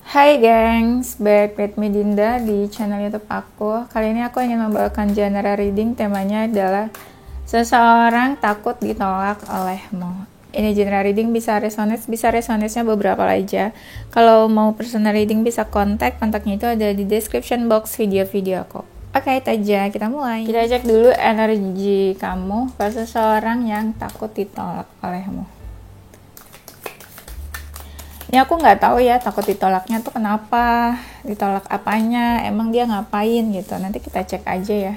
Hai gengs, back with me Dinda di channel YouTube aku. Kali ini aku ingin membawakan genre reading, temanya adalah seseorang takut ditolak olehmu. Ini genre reading bisa resonance-nya beberapa aja. Kalau mau personal reading bisa kontaknya itu ada di description box video-video aku. Oke, itu aja, kita mulai. Kita cek dulu energi kamu pada seseorang yang takut ditolak olehmu. Ini aku nggak tahu ya, takut ditolaknya tuh kenapa, ditolak apanya, emang dia ngapain gitu. Nanti kita cek aja ya.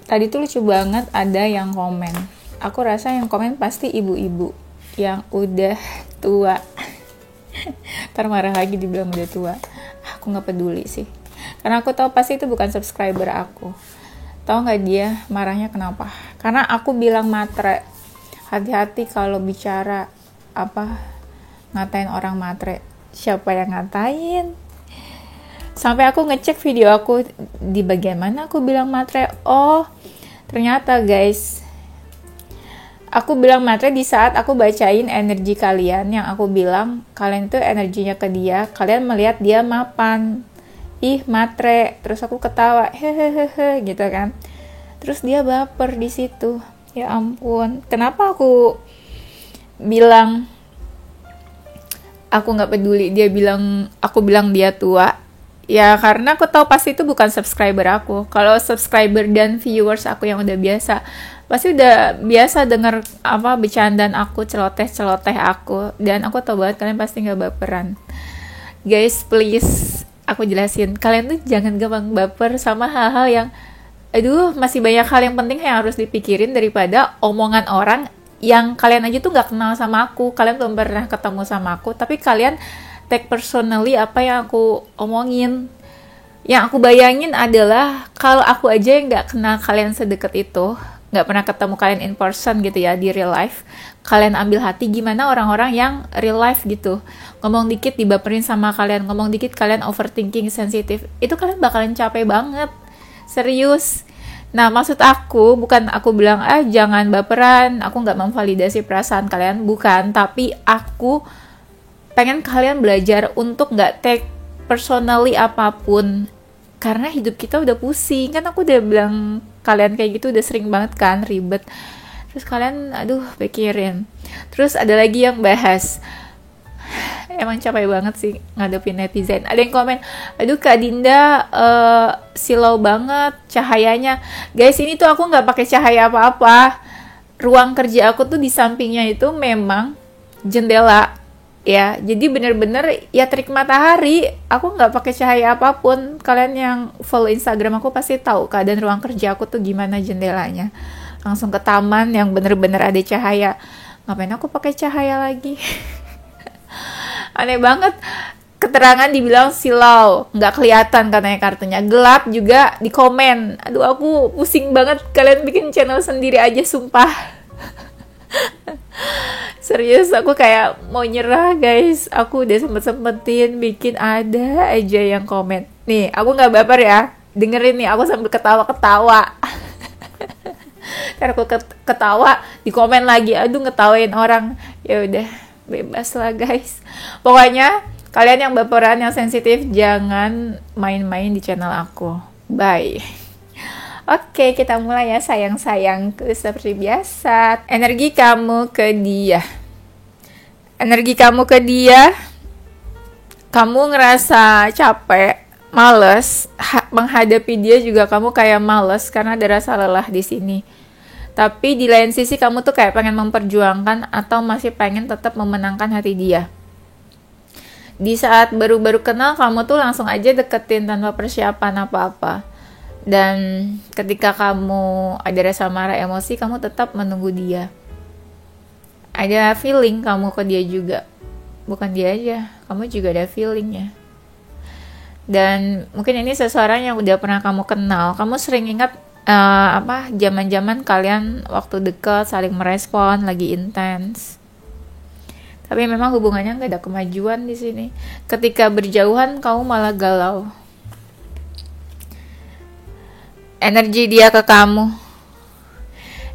Tadi tuh lucu banget ada yang komen. Aku rasa yang komen pasti ibu-ibu yang udah tua. Ntar marah lagi dibilang udah tua. Aku nggak peduli sih. Karena aku tahu pasti itu bukan subscriber aku. Tahu nggak dia marahnya kenapa? Karena aku bilang matre. Hati-hati kalau bicara ngatain orang matre. Siapa yang ngatain? Sampai aku ngecek video aku di bagian mana aku bilang matre. Oh, ternyata guys, aku bilang matre di saat aku bacain energi kalian yang aku bilang kalian itu energinya ke dia. Kalian melihat dia mapan. Ih matre, terus aku ketawa, hehehe gitu kan. Terus dia baper di situ. Ya ampun, kenapa aku bilang aku nggak peduli, aku bilang dia tua. Ya karena aku tahu pasti itu bukan subscriber aku. Kalau subscriber dan viewers aku yang udah biasa, pasti udah biasa denger bercandaan aku, celoteh aku, dan aku tahu banget kalian pasti nggak baperan. Guys, please, aku jelasin, kalian tuh jangan gampang baper sama hal-hal yang masih banyak hal yang penting yang harus dipikirin daripada omongan orang yang kalian aja tuh nggak kenal sama aku, kalian belum pernah ketemu sama aku, tapi kalian take personally apa yang aku omongin. Yang aku bayangin adalah kalau aku aja yang nggak kenal kalian sedekat itu, nggak pernah ketemu kalian in person gitu ya, di real life, kalian ambil hati, gimana orang-orang yang real life gitu, ngomong dikit dibaperin sama kalian, ngomong dikit kalian overthinking, sensitif, itu kalian bakalan capek banget, serius. Nah maksud aku, bukan aku bilang jangan baperan, aku nggak memvalidasi perasaan kalian, bukan, tapi aku pengen kalian belajar untuk nggak take personally apapun, karena hidup kita udah pusing kan. Aku udah bilang kalian kayak gitu udah sering banget kan, ribet. Terus kalian pikirin. Terus ada lagi yang bahas, emang capek banget sih ngadepin netizen. Ada yang komen, Kak Dinda silau banget cahayanya. Guys, ini tuh aku nggak pakai cahaya apa-apa. Ruang kerja aku tuh di sampingnya itu memang jendela ya, jadi bener-bener ya terik matahari. Aku nggak pakai cahaya apapun. Kalian yang follow Instagram aku pasti tahu keadaan ruang kerja aku tuh gimana, jendelanya langsung ke taman yang bener-bener ada cahaya. Ngapain aku pakai cahaya lagi? Aneh banget. Keterangan dibilang silau, nggak kelihatan katanya kartunya, gelap juga di komen. Aduh, aku pusing banget. Kalian bikin channel sendiri aja, sumpah. Serius, aku kayak mau nyerah guys. Aku udah sempet-sempetin bikin, ada aja yang komen. Nih, aku gak baper ya, dengerin nih, aku sambil ketawa-ketawa. Karena aku ketawa, di komen lagi, ngetawain orang. Ya udah, bebas lah guys. Pokoknya, kalian yang baperan, yang sensitif, jangan main-main di channel aku. Bye. Oke, kita mulai ya sayang-sayangku. Seperti biasa, energi kamu ke dia. Kamu ngerasa capek, males, menghadapi dia juga kamu kayak males karena ada rasa lelah di sini. Tapi di lain sisi kamu tuh kayak pengen memperjuangkan atau masih pengen tetap memenangkan hati dia. Di saat baru-baru kenal, kamu tuh langsung aja deketin tanpa persiapan apa-apa. Dan ketika kamu ada rasa marah, emosi, kamu tetap menunggu dia. Ada feeling kamu ke dia juga. Bukan dia aja, kamu juga ada feelingnya. Dan mungkin ini seseorang yang udah pernah kamu kenal. Kamu sering ingat zaman-zaman kalian waktu dekat saling merespon, lagi intens. Tapi memang hubungannya nggak ada kemajuan di sini. Ketika berjauhan, kamu malah galau. energi dia ke kamu.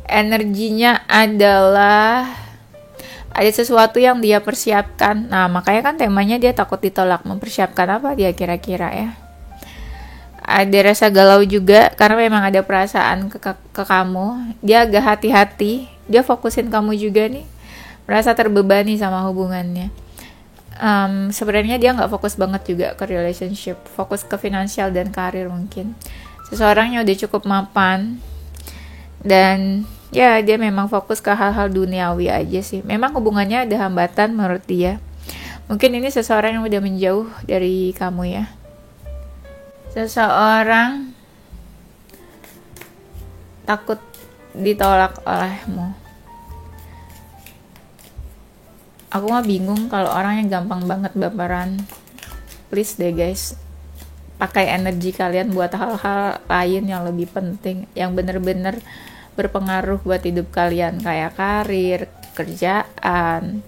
Energinya adalah ada sesuatu yang dia persiapkan. Nah, makanya kan temanya dia takut ditolak. Mempersiapkan apa dia kira-kira ya? Ada rasa galau juga karena memang ada perasaan ke kamu. Dia agak hati-hati. Dia fokusin kamu juga nih. Merasa terbebani sama hubungannya. Sebenarnya dia nggak fokus banget juga ke relationship. Fokus ke finansial dan karir mungkin. Seseorang yang udah cukup mapan. Dan ya dia memang fokus ke hal-hal duniawi aja sih. Memang hubungannya ada hambatan menurut dia. Mungkin ini seseorang yang udah menjauh dari kamu ya. Seseorang takut ditolak olehmu. Aku mah bingung kalau orang yang gampang banget baperan. Please deh guys, pakai energi kalian buat hal-hal lain yang lebih penting, yang bener-bener berpengaruh buat hidup kalian, kayak karir, kerjaan,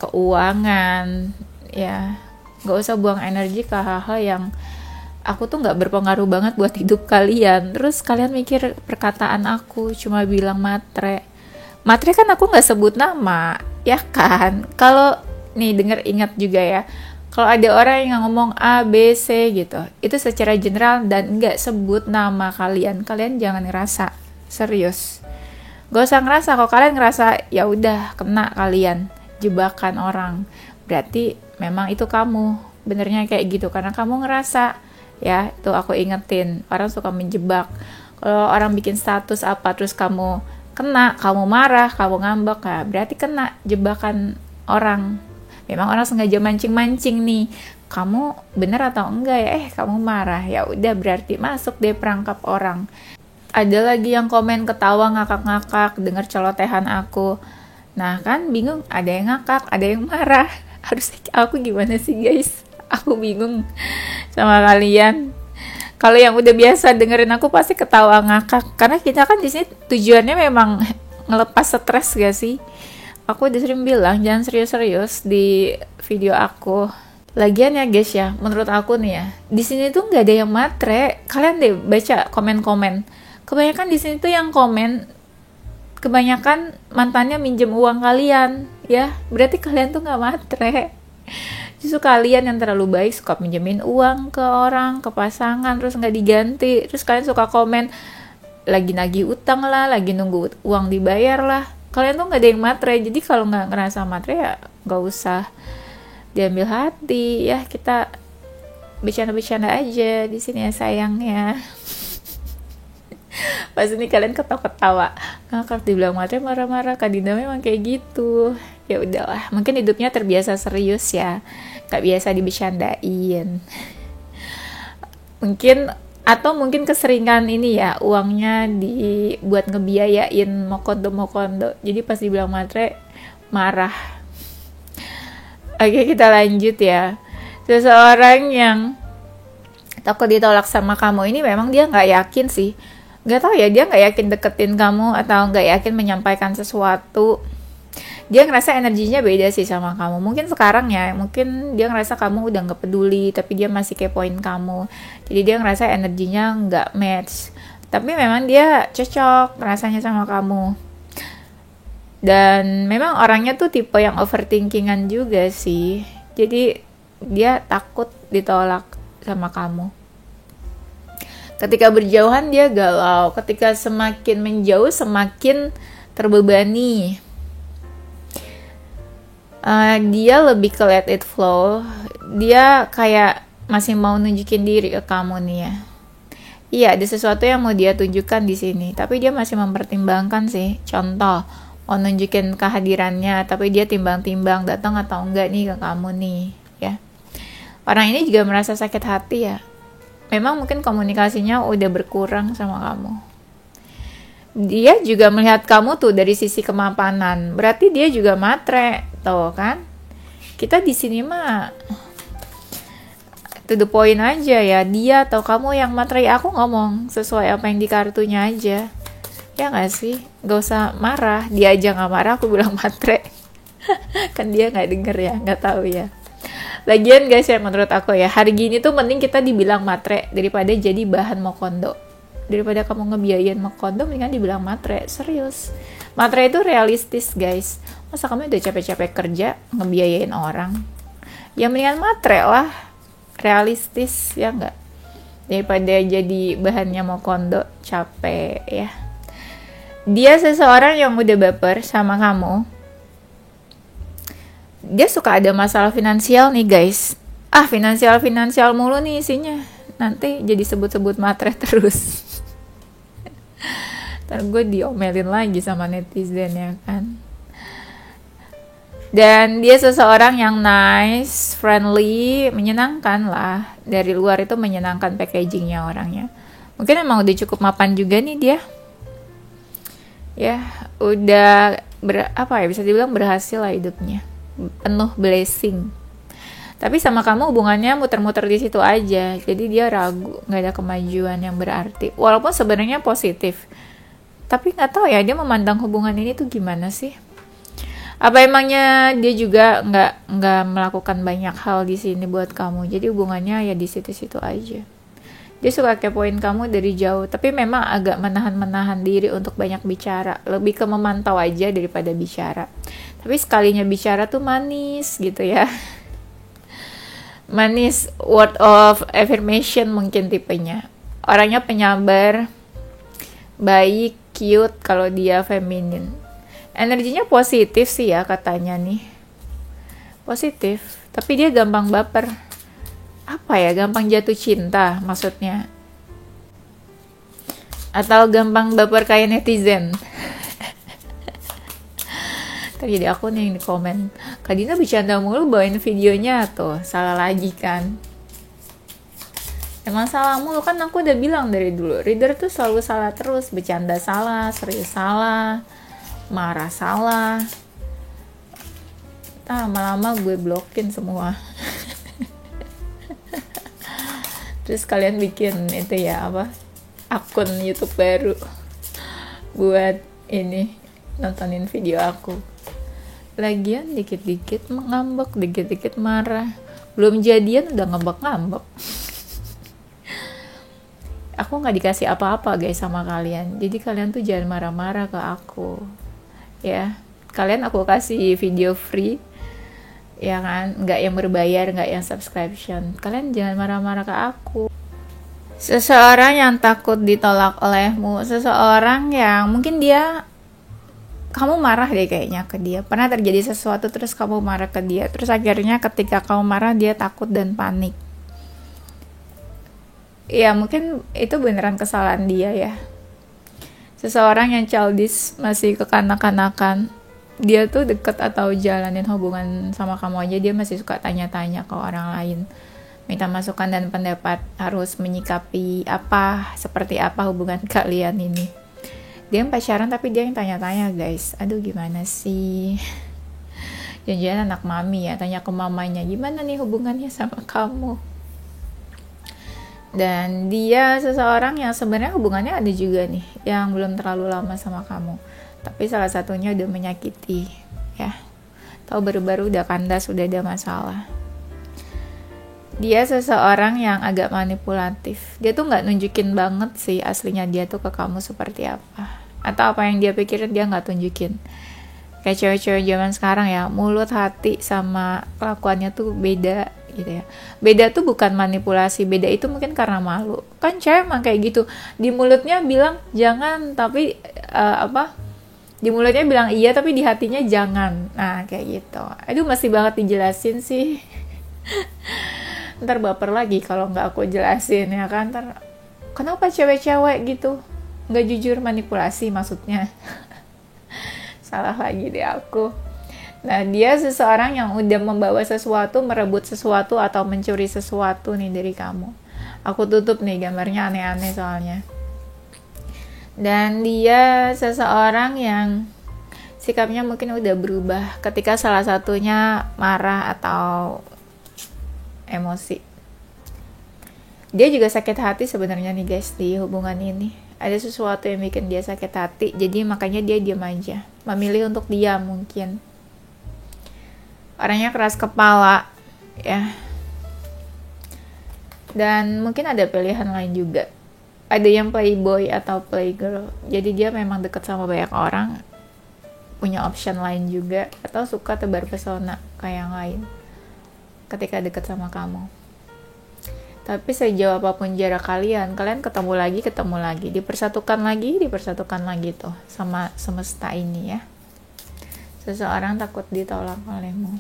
keuangan, ya. Gak usah buang energi ke hal-hal yang aku tuh gak berpengaruh banget buat hidup kalian. Terus kalian mikir perkataan aku cuma bilang matre. Matre kan aku gak sebut nama, ya kan? Kalau nih denger, ingat juga ya, kalau ada orang yang ngomong A, B, C gitu, itu secara general dan gak sebut nama kalian, kalian jangan ngerasa. Serius, gak usah ngerasa. Kalau kalian ngerasa ya udah kena kalian jebakan orang, berarti memang itu kamu benernya kayak gitu karena kamu ngerasa ya. Itu aku ingetin, orang suka menjebak. Kalau orang bikin status apa terus kamu kena, kamu marah, kamu ngambek, ya berarti kena jebakan orang. Memang orang sengaja mancing-mancing nih, kamu bener atau enggak ya, kamu marah, ya udah berarti masuk deh perangkap orang. Ada lagi yang komen ketawa ngakak-ngakak denger celotehan aku. Nah kan bingung, ada yang ngakak, ada yang marah. Harus aku gimana sih guys? Aku bingung sama kalian. Kalau yang udah biasa dengerin aku pasti ketawa ngakak, karena kita kan di sini tujuannya memang ngelepas stres gak sih? Aku udah sering bilang jangan serius-serius di video aku. Lagian ya guys ya, menurut aku nih ya, di sini tuh nggak ada yang matre. Kalian deh baca komen-komen. Kebanyakan di sini tuh yang komen, kebanyakan mantannya minjem uang kalian, ya. Berarti kalian tuh nggak matre. Justru kalian yang terlalu baik suka minjemin uang ke orang, ke pasangan, terus nggak diganti. Terus kalian suka komen, lagi nagih utang lah, lagi nunggu uang dibayar lah. Kalian tuh nggak ada yang matre. Jadi kalau nggak ngerasa matre ya nggak usah diambil hati. Ya kita bercanda-bercanda aja di sini ya sayangnya. Pas ini kalian ketawa-ketawa ngakak dibilang matre, marah-marah. Kak Dinda memang kayak gitu. Ya udahlah, mungkin hidupnya terbiasa serius ya, gak biasa dibercandain. Mungkin keseringan ini ya, uangnya dibuat ngebiayain mokondo. Jadi pas dibilang matre, marah. Oke, kita lanjut ya. Seseorang yang takut ditolak sama kamu ini memang dia gak yakin sih. Gak tahu ya, dia gak yakin deketin kamu atau gak yakin menyampaikan sesuatu. Dia ngerasa energinya beda sih sama kamu. Mungkin sekarang ya, mungkin dia ngerasa kamu udah gak peduli, tapi dia masih kepoin kamu. Jadi dia ngerasa energinya gak match. Tapi memang dia cocok rasanya sama kamu. Dan memang orangnya tuh tipe yang overthinkingan juga sih. Jadi dia takut ditolak sama kamu. Ketika berjauhan dia galau. Ketika semakin menjauh semakin terbebani. Dia lebih ke let it flow. Dia kayak masih mau nunjukin diri ke kamu nih ya. Iya, ada sesuatu yang mau dia tunjukkan di sini, tapi dia masih mempertimbangkan sih. Contoh, mau nunjukin kehadirannya, tapi dia timbang-timbang datang atau enggak nih ke kamu nih, ya. Orang ini juga merasa sakit hati ya. Memang mungkin komunikasinya udah berkurang sama kamu. Dia juga melihat kamu tuh dari sisi kemapanan. Berarti dia juga matre, tuh kan? Kita di sini mah to the point aja ya. Dia atau kamu yang matre, aku ngomong sesuai apa yang di kartunya aja. Ya nggak sih? Gak usah marah. Dia aja nggak marah, aku bilang matre. Kan dia nggak denger ya, nggak tahu ya. Lagian guys ya, menurut aku ya, hari gini tuh mending kita dibilang matre daripada jadi bahan mokondo. daripada kamu ngebiayain sama kondo, mendingan dibilang matre. Serius, matre itu realistis guys. Masa kamu udah capek-capek kerja ngebiayain orang, ya mendingan matre lah, realistis ya enggak, daripada jadi bahannya mau kondo, capek ya. Dia seseorang yang udah baper sama kamu, dia suka ada masalah finansial nih guys. Finansial mulu nih isinya, nanti jadi sebut-sebut matre terus. Ntar gue diomelin lagi sama netizen ya kan. Dan dia seseorang yang nice, friendly, menyenangkan lah. Dari luar itu menyenangkan packagingnya orangnya. Mungkin emang udah cukup mapan juga nih dia. Ya, udah bisa dibilang berhasil lah hidupnya. Penuh blessing. Tapi sama kamu hubungannya muter-muter di situ aja. Jadi dia ragu, nggak ada kemajuan yang berarti. Walaupun sebenarnya positif. Tapi nggak tahu ya dia memandang hubungan ini tuh gimana sih? Apa emangnya dia juga nggak melakukan banyak hal di sini buat kamu? Jadi hubungannya ya di situ-situ aja. Dia suka kepoin kamu dari jauh, tapi memang agak menahan diri untuk banyak bicara. Lebih ke memantau aja daripada bicara. Tapi sekalinya bicara tuh manis gitu ya. Manis, word of affirmation mungkin tipenya. Orangnya penyabar, baik, cute kalau dia feminin. Energinya positif sih ya katanya nih. Positif, tapi dia gampang baper. Apa ya, gampang jatuh cinta maksudnya. Atau gampang baper kayak netizen. Jadi aku nih yang di komen, Kak Dina bercanda mulu bawain videonya tuh, salah lagi kan. Emang salah mulu kan, aku udah bilang dari dulu, reader tuh selalu salah terus, bercanda salah, serius salah, marah salah. Lama-lama gue blokin semua. Terus kalian bikin itu ya akun YouTube baru buat ini nontonin video aku. Lagian dikit-dikit ngambek, dikit-dikit marah. Belum jadian udah ngambek-ngambek. Aku gak dikasih apa-apa guys sama kalian. Jadi kalian tuh jangan marah-marah ke aku. Ya, kalian aku kasih video free. Ya kan, gak yang berbayar, gak yang subscription. Kalian jangan marah-marah ke aku. Seseorang yang takut ditolak olehmu. Seseorang yang mungkin kamu marah deh kayaknya ke dia. Pernah terjadi sesuatu terus kamu marah ke dia. Terus akhirnya ketika kamu marah dia takut dan panik. Ya mungkin itu beneran kesalahan dia ya. Seseorang yang childish, masih kekanak-kanakan. Dia tuh deket atau jalanin hubungan sama kamu aja dia masih suka tanya-tanya ke orang lain. Minta masukan dan pendapat, harus menyikapi seperti apa hubungan kalian ini. Dia yang pacaran tapi dia yang tanya-tanya guys. Aduh gimana sih. Jangan-jangan anak mami ya. Tanya ke mamanya gimana nih hubungannya sama kamu. Dan dia seseorang yang sebenarnya hubungannya ada juga nih. Yang belum terlalu lama sama kamu. Tapi salah satunya udah menyakiti. Ya. Tahu baru-baru udah kandas, udah ada masalah. Dia seseorang yang agak manipulatif. Dia tuh gak nunjukin banget sih aslinya dia tuh ke kamu seperti apa. Atau apa yang dia pikirin dia gak tunjukin. Kayak cewek-cewek zaman sekarang ya, mulut, hati, sama kelakuannya tuh beda gitu ya. Beda tuh bukan manipulasi, beda itu mungkin karena malu. Kan cewek emang kayak gitu. Di mulutnya bilang jangan, tapi di mulutnya bilang iya, tapi di hatinya jangan. Nah kayak gitu. Aduh masih banget dijelasin sih. Ntar baper lagi kalau nggak aku jelasin ya kan. Ntar kenapa cewek-cewek gitu nggak jujur, manipulasi maksudnya. Salah lagi deh aku. Nah dia seseorang yang udah membawa sesuatu, merebut sesuatu atau mencuri sesuatu nih dari kamu. Aku tutup nih gambarnya aneh-aneh soalnya. Dan dia seseorang yang sikapnya mungkin udah berubah ketika salah satunya marah atau emosi. Dia juga sakit hati sebenarnya nih guys di hubungan ini. Ada sesuatu yang bikin dia sakit hati, jadi makanya dia diam aja. Memilih untuk diam mungkin. Orangnya keras kepala, ya. Dan mungkin ada pilihan lain juga. ada yang playboy atau playgirl, jadi dia memang deket sama banyak orang, punya option lain juga, atau suka tebar pesona kayak yang lain ketika deket sama kamu. Tapi sejauh apapun jarak kalian ketemu lagi, dipersatukan lagi tuh sama semesta ini ya. Seseorang takut ditolak olehmu.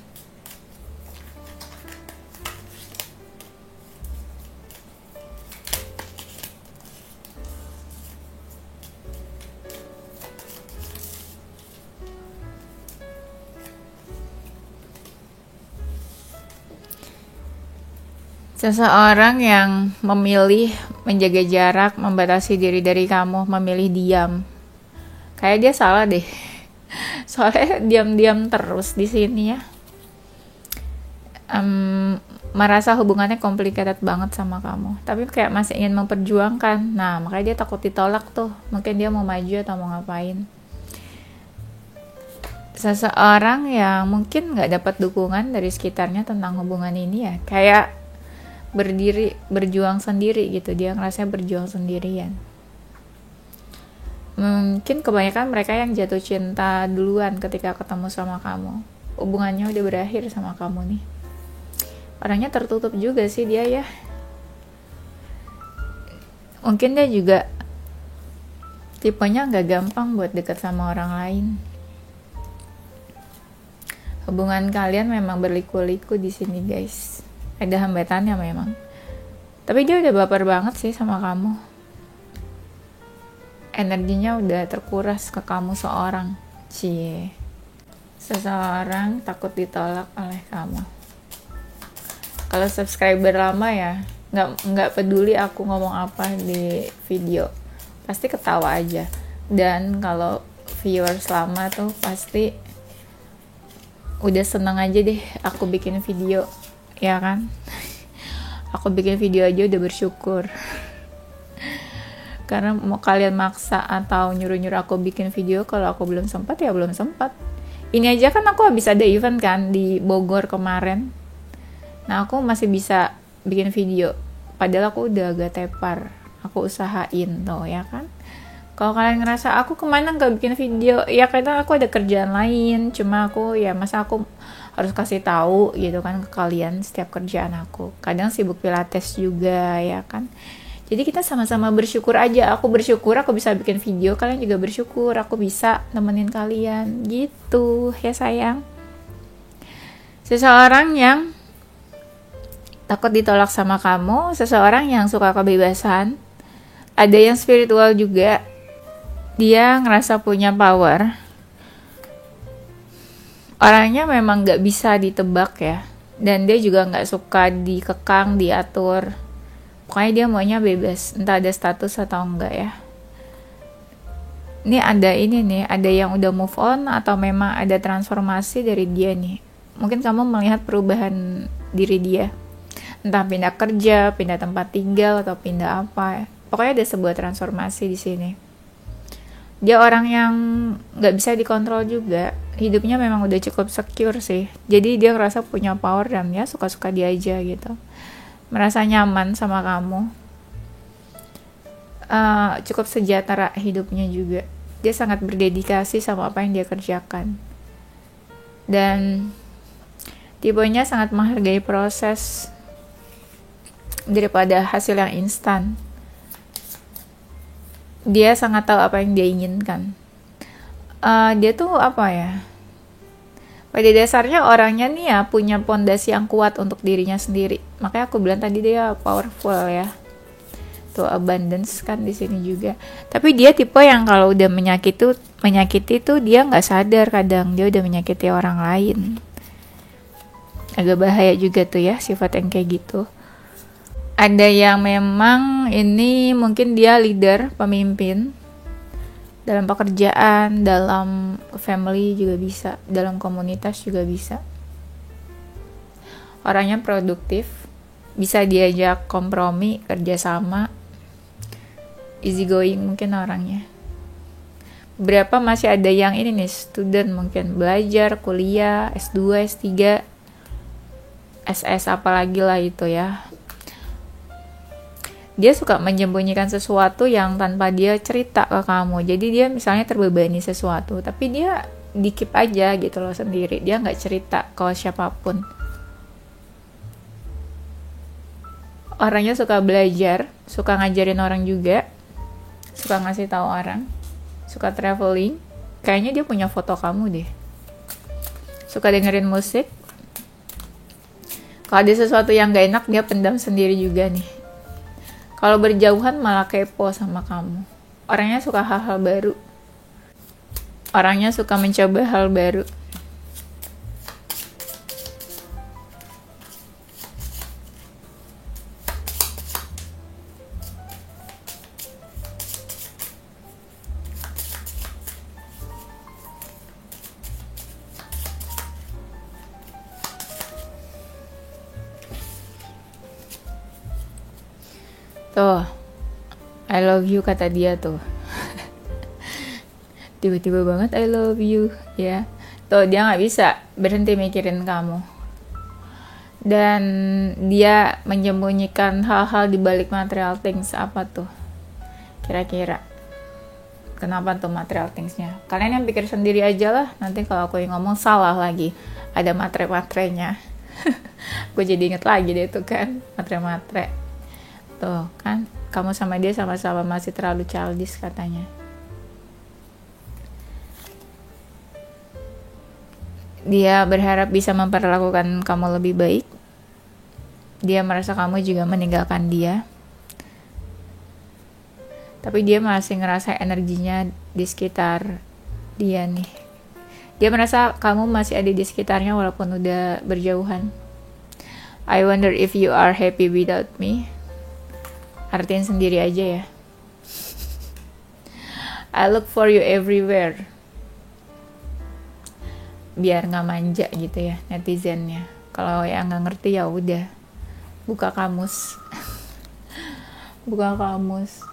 Seseorang yang memilih menjaga jarak, membatasi diri dari kamu, memilih diam. Kayak dia salah deh. Soalnya diam-diam terus di sini ya. Merasa hubungannya complicated banget sama kamu, tapi kayak masih ingin memperjuangkan. Nah, makanya dia takut ditolak tuh. Mungkin dia mau maju atau mau ngapain. Seseorang yang mungkin nggak dapat dukungan dari sekitarnya tentang hubungan ini ya. Kayak berjuang sendiri gitu, dia ngerasa berjuang sendirian. Mungkin kebanyakan mereka yang jatuh cinta duluan ketika ketemu sama kamu, hubungannya udah berakhir sama kamu nih. Orangnya tertutup juga sih dia ya. Mungkin dia juga tipenya nggak gampang buat dekat sama orang lain. Hubungan kalian memang berliku-liku di sini guys. Ada hambatannya memang. Tapi dia udah baper banget sih sama kamu. Energinya udah terkuras ke kamu seorang. Cie. Seseorang takut ditolak oleh kamu. Kalau subscriber lama ya, nggak peduli aku ngomong apa di video, pasti ketawa aja. Dan kalau viewers lama tuh pasti udah seneng aja deh aku bikin video. Ya kan, aku bikin video aja udah bersyukur. Karena mau kalian maksa atau nyuruh-nyuruh aku bikin video, kalau aku belum sempat ya belum sempat. Ini aja kan aku habis ada event kan di Bogor kemarin. Nah aku masih bisa bikin video, padahal aku udah agak tepar. Aku usahain tuh ya kan. Kalau kalian ngerasa aku kemana nggak bikin video, ya kadang aku ada kerjaan lain. Cuma aku ya masa aku harus kasih tahu gitu kan ke kalian setiap kerjaan aku. Kadang sibuk pilates juga ya kan. Jadi kita sama-sama bersyukur aja. Aku bersyukur aku bisa bikin video, kalian juga bersyukur aku bisa nemenin kalian gitu ya sayang. Seseorang yang takut ditolak sama kamu, seseorang yang suka kebebasan, ada yang spiritual juga. Dia ngerasa punya power. Orangnya memang gak bisa ditebak ya. Dan dia juga gak suka dikekang, diatur. Pokoknya dia maunya bebas. Entah ada status atau enggak ya. Ini ada yang udah move on atau memang ada transformasi dari dia nih. Mungkin kamu melihat perubahan diri dia. Entah pindah kerja, pindah tempat tinggal, atau pindah apa. Pokoknya ada sebuah transformasi di sini. Dia orang yang gak bisa dikontrol juga. Hidupnya memang udah cukup secure sih. Jadi dia ngerasa punya power dan ya suka-suka dia aja gitu. Merasa nyaman sama kamu. Cukup sejahtera hidupnya juga. Dia sangat berdedikasi sama apa yang dia kerjakan. Dan tipenya sangat menghargai proses daripada hasil yang instan. Dia sangat tahu apa yang dia inginkan. Dia tuh apa ya, pada dasarnya orangnya nih ya punya pondasi yang kuat untuk dirinya sendiri. Makanya aku bilang tadi dia powerful ya. Tuh abundance kan di sini juga. Tapi dia tipe yang kalau udah menyakiti tuh dia nggak sadar, kadang dia udah menyakiti orang lain. Agak bahaya juga tuh ya sifat yang kayak gitu. Ada yang memang ini mungkin dia leader, pemimpin. Dalam pekerjaan, dalam family juga bisa. Dalam komunitas juga bisa. Orangnya produktif. Bisa diajak kompromi, kerjasama. Easy going mungkin orangnya. Beberapa masih ada yang ini nih, student mungkin. Belajar, kuliah, S2, S3, SS apalagi lah itu ya. dia suka menyembunyikan sesuatu yang tanpa dia cerita ke kamu. Jadi dia misalnya terbebani sesuatu, tapi dia dikip aja gitu loh sendiri, dia nggak cerita ke siapapun. Orangnya suka belajar, suka ngajarin orang juga, suka ngasih tahu orang, suka traveling. Kayaknya dia punya foto kamu deh. Suka dengerin musik. Kalau ada sesuatu yang gak enak, dia pendam sendiri juga nih. Kalau berjauhan malah kepo sama kamu. Orangnya suka hal-hal baru. Orangnya suka mencoba hal baru. Tuh, I love you kata dia tuh. Tiba-tiba banget I love you, ya. Tuh, dia nggak bisa berhenti mikirin kamu. Dan dia menyembunyikan hal-hal di balik material things. Apa tuh? Kira-kira. Kenapa tuh material things-nya? Kalian yang pikir sendiri aja lah. Nanti kalau aku yang ngomong salah lagi. Ada matre-matrenya. Gue jadi inget lagi deh tuh kan. Matre-matre. Tuh kan, kamu sama dia sama-sama masih terlalu childish katanya. Dia berharap bisa memperlakukan kamu lebih baik. Dia merasa kamu juga meninggalkan dia. Tapi dia masih ngerasa energinya di sekitar dia nih. Dia merasa kamu masih ada di sekitarnya walaupun udah berjauhan. I wonder if you are happy without me. Artiin sendiri aja ya. I look for you everywhere. Biar nggak manja gitu ya netizennya. Kalau yang nggak ngerti ya udah, buka kamus. Buka kamus.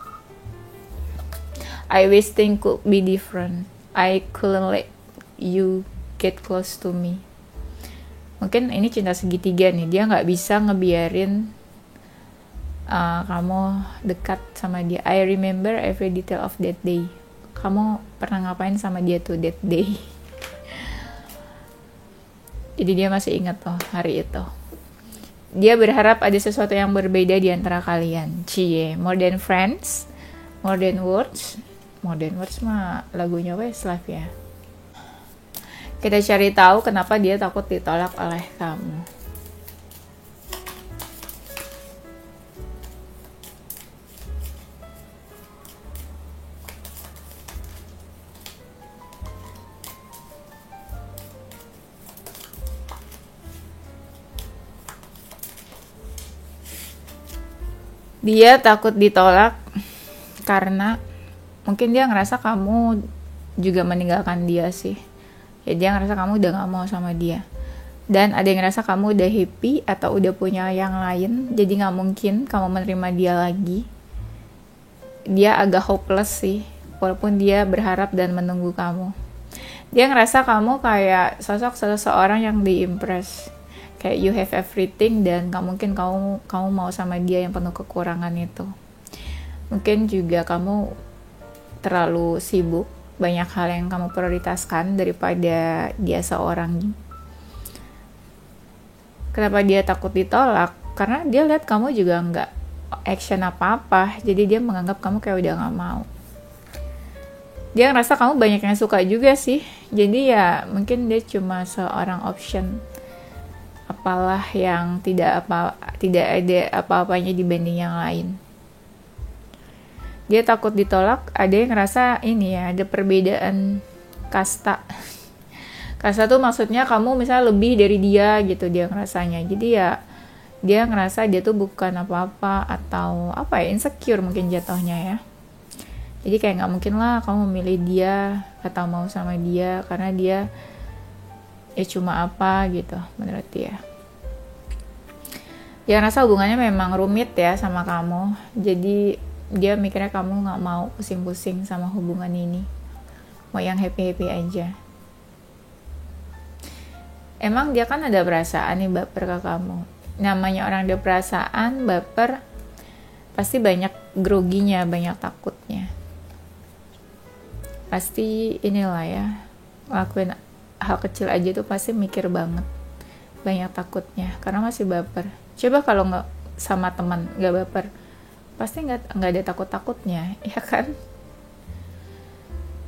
I wish things could be different. I couldn't let you get close to me. Mungkin ini cinta segitiga nih. Dia nggak bisa ngebiarin kamu dekat sama dia. I remember every detail of that day. Kamu pernah ngapain sama dia tuh that day? Jadi dia masih ingat loh hari itu. Dia berharap ada sesuatu yang berbeda di antara kalian. Cie, more than friends, more than words. More than words mah lagunya Westlife ya. Kita cari tahu kenapa dia takut ditolak oleh kamu. Dia takut ditolak karena mungkin dia ngerasa kamu juga meninggalkan dia sih. Ya dia ngerasa kamu udah gak mau sama dia. Dan ada yang ngerasa kamu udah happy atau udah punya yang lain. Jadi gak mungkin kamu menerima dia lagi. Dia agak hopeless sih. Walaupun dia berharap dan menunggu kamu. Dia ngerasa kamu kayak sosok seseorang yang diimpress. Kayak you have everything dan gak mungkin kamu mau sama dia yang penuh kekurangan itu. Mungkin juga kamu terlalu sibuk, banyak hal yang kamu prioritaskan daripada dia seorang. Kenapa dia takut ditolak? Karena dia lihat kamu juga gak action apa-apa, jadi dia menganggap kamu kayak udah gak mau. Dia ngerasa kamu banyak yang suka juga sih, jadi ya mungkin dia cuma seorang option apalah yang tidak ada apa-apanya dibanding yang lain. Dia takut ditolak, ada yang ngerasa ini ya, ada perbedaan kasta. Kasta tuh maksudnya kamu misalnya lebih dari dia gitu dia ngerasanya. Jadi ya dia ngerasa dia tuh bukan apa-apa atau apa ya, insecure mungkin jatuhnya ya. Jadi kayak gak mungkin lah kamu memilih dia atau mau sama dia karena dia ya cuma apa gitu menurut dia. Dia ngerasa hubungannya memang rumit ya sama kamu. Jadi dia mikirnya kamu gak mau pusing-pusing sama hubungan ini. Mau yang happy-happy aja. Emang dia kan ada perasaan nih baper ke kamu. Namanya orang ada perasaan, baper. pasti banyak groginya, banyak takutnya. Pasti inilah ya, ngelakuin hal kecil aja tuh pasti mikir banget, banyak takutnya karena masih baper. Coba kalau nggak sama teman nggak baper, pasti nggak ada takut-takutnya, ya kan?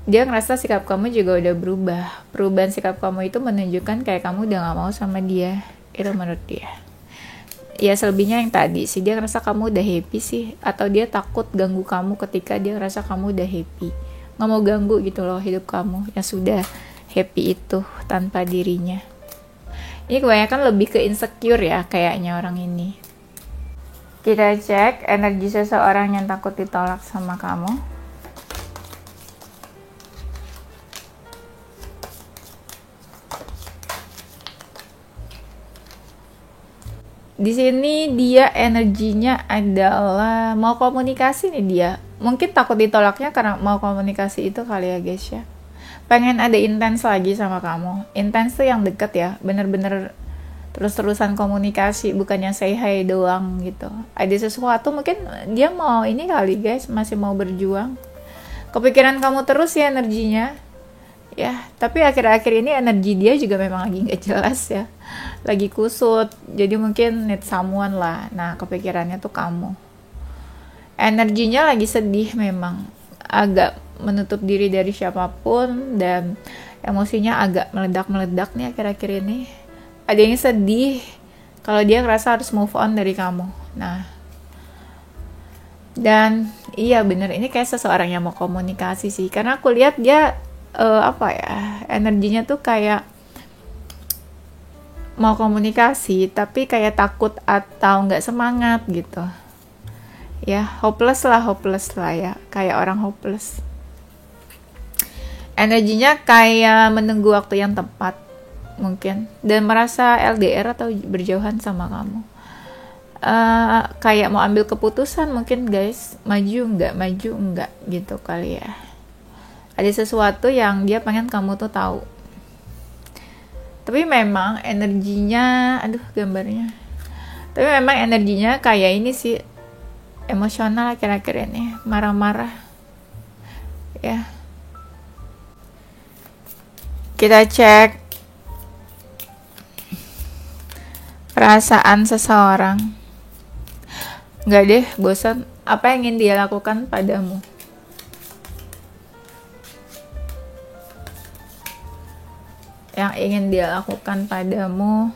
Dia ngerasa sikap kamu juga udah berubah. Perubahan sikap kamu itu menunjukkan kayak kamu udah gak mau sama dia. Itu menurut dia. Ya selebihnya yang tadi sih, dia ngerasa kamu udah happy sih. Atau dia takut ganggu kamu ketika dia ngerasa kamu udah happy. Gak mau ganggu gitu loh hidup kamu yang sudah happy itu tanpa dirinya. Ini kebanyakan lebih ke insecure ya kayaknya orang ini. Kita cek energi seseorang yang takut ditolak sama kamu. Di sini dia energinya adalah mau komunikasi nih dia. Mungkin takut ditolaknya karena mau komunikasi itu kali ya guys ya. Pengen ada intens lagi sama kamu. Intens tuh yang deket ya. Bener-bener terus-terusan komunikasi. Bukan yang say hi doang gitu. Ada sesuatu mungkin dia mau ini kali guys. Masih mau berjuang. Kepikiran kamu terus ya energinya. Ya, tapi akhir-akhir ini energi dia juga memang lagi nggak jelas ya, lagi kusut, jadi mungkin need someone lah. Nah, kepikirannya tuh kamu. Energinya lagi sedih memang, agak menutup diri dari siapapun, dan emosinya agak meledak-meledak nih akhir-akhir ini. Ada yang sedih, kalau dia ngerasa harus move on dari kamu. Nah, dan iya bener, ini kayak seseorang yang mau komunikasi sih, karena aku lihat dia energinya tuh kayak mau komunikasi tapi kayak takut atau nggak semangat gitu ya, hopeless lah ya, kayak orang hopeless. Energinya kayak menunggu waktu yang tepat mungkin, dan merasa LDR atau berjauhan sama kamu. Kayak mau ambil keputusan mungkin guys, maju enggak gitu kali ya. Ada sesuatu yang dia pengen kamu tuh tahu. Tapi memang energinya, gambarnya. Tapi memang energinya kayak ini sih, emosional akhir-akhir ini, marah-marah. Ya. Kita cek perasaan seseorang. Enggak deh, bosan. Apa yang ingin dia lakukan padamu? Yang ingin dia lakukan padamu,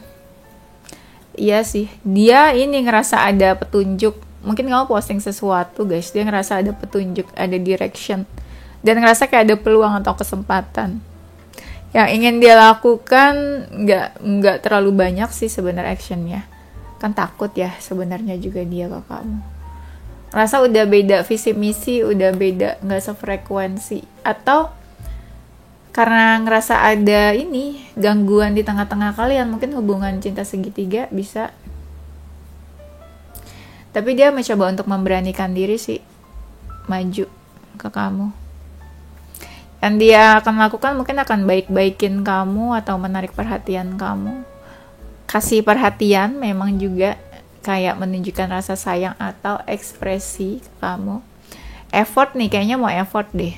iya sih, dia ini ngerasa ada petunjuk. Mungkin kamu posting sesuatu guys, dia ngerasa ada petunjuk, ada direction, dan ngerasa kayak ada peluang atau kesempatan. Yang ingin dia lakukan nggak terlalu banyak sih sebenarnya actionnya, kan takut ya sebenarnya juga dia ke kamu. Ngerasa udah beda visi misi, udah beda, nggak sefrekuensi, atau karena ngerasa ada ini gangguan di tengah-tengah kalian, mungkin hubungan cinta segitiga bisa. Tapi dia mencoba untuk memberanikan diri sih, maju ke kamu. Yang dia akan lakukan mungkin akan baik-baikin kamu atau menarik perhatian kamu. Kasih perhatian memang juga kayak menunjukkan rasa sayang atau ekspresi ke kamu. Effort nih, kayaknya mau effort deh.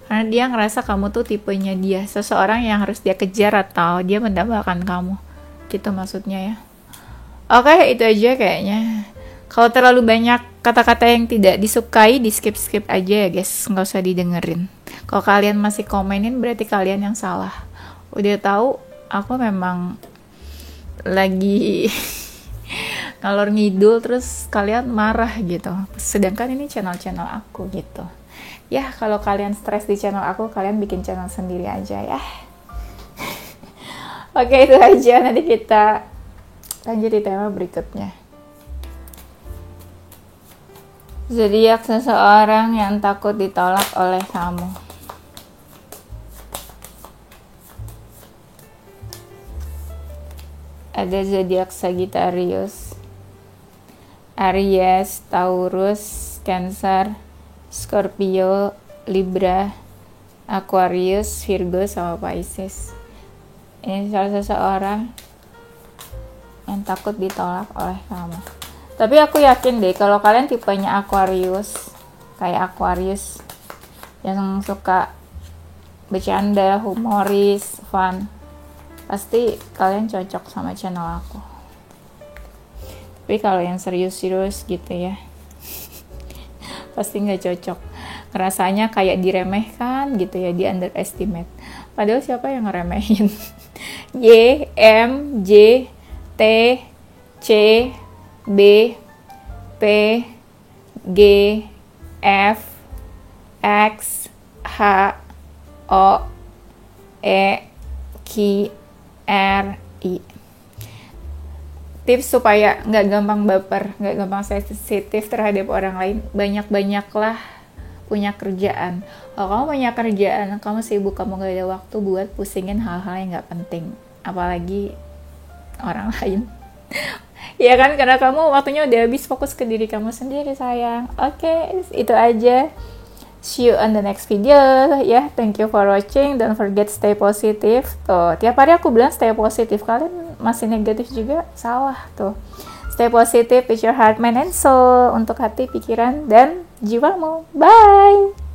Karena dia ngerasa kamu tuh tipenya dia, seseorang yang harus dia kejar atau dia mendambakan kamu. Gitu maksudnya ya. Oke, itu aja kayaknya. Kalau terlalu banyak kata-kata yang tidak disukai, di skip-skip aja ya guys, nggak usah didengerin. Kalau kalian masih komenin, berarti kalian yang salah. Udah tahu, aku memang lagi ngalor ngidul, terus kalian marah gitu. Sedangkan ini channel-channel aku gitu. Ya, kalau kalian stres di channel aku, kalian bikin channel sendiri aja ya. Oke, itu aja. Nanti kita lanjut di tema berikutnya. Zodiak seseorang yang takut ditolak oleh kamu. Ada zodiak Sagittarius, Aries, Taurus, Cancer, Scorpio, Libra, Aquarius, Virgo, sama Pisces. Ini salah seseorang yang takut ditolak oleh kamu. Tapi aku yakin deh kalau kalian tipenya Aquarius, kayak Aquarius yang suka bercanda, humoris, fun, pasti kalian cocok sama channel aku. Tapi kalau yang serius-serius gitu ya, pasti nggak cocok. Rasanya kayak diremehkan gitu ya, di underestimate. Padahal siapa yang ngeremehin? Y, M, J, T, C, B, P, G, F, X, H, O, E, Q, R, I. Tips supaya nggak gampang baper, nggak gampang sensitif terhadap orang lain, banyak-banyaklah punya kerjaan. Kalau kamu punya kerjaan, kamu sibuk, kamu nggak ada waktu buat pusingin hal-hal yang nggak penting, apalagi orang lain. Ya kan, karena kamu waktunya udah habis, fokus ke diri kamu sendiri sayang. Oke, itu aja. See you on the next video ya. Thank you for watching. Don't forget stay positive. Tuh, tiap hari aku bilang stay positive. Kalian masih negatif juga, salah tuh. Stay positive with your heart, mind, and soul. Untuk hati, pikiran, dan jiwamu. Bye!